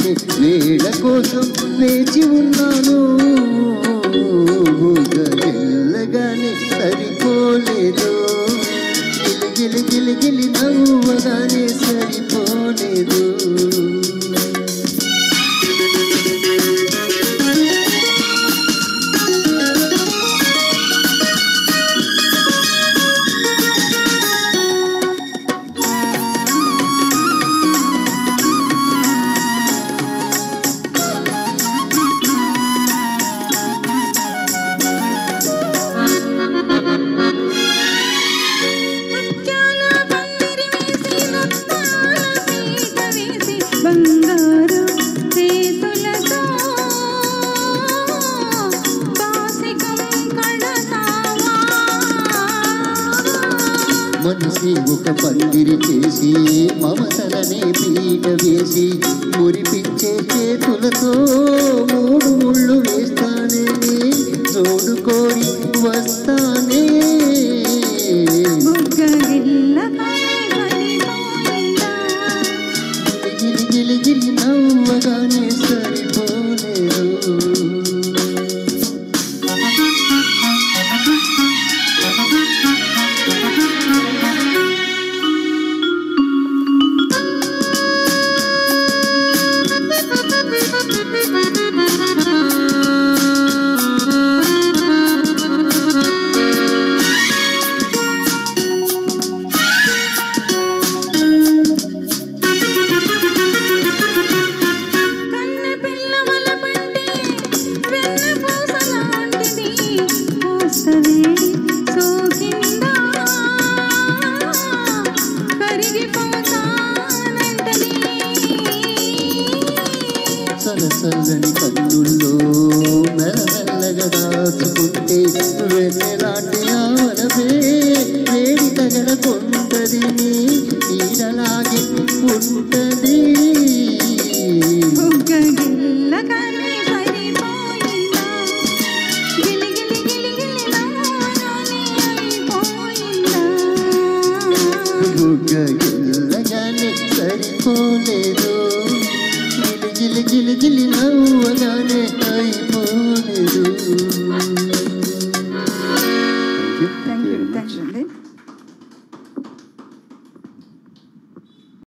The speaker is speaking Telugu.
పలికే వేళ కోసం వేచి ఉన్నాను. గిల్లగానే సరిపోలేదు, గిలి గిలి గిలి నవ్వగానే సరిపోలేదు. మనసి ఒక పందిరి చేసి మమతలనే పీట వేసి మురిపించే చేతులతో మూడు ముళ్ళు వేస్తానే, జోడు కోరి వస్తానే. గిలి గిలి గిలి నవ్వగానే సరిపోలేదు. చల్లని కన్నుల్లో మెల్లమెల్లగా దాచుకుంటే వెన్నెలాంటి ఆవనవే వేడి తగలకుంటది, నీడలాగే ఉంటది. గిల్లగానే సరిపోలేదు, గిలి గిలి గిలి నవ్వగానే అయిపోలేదు.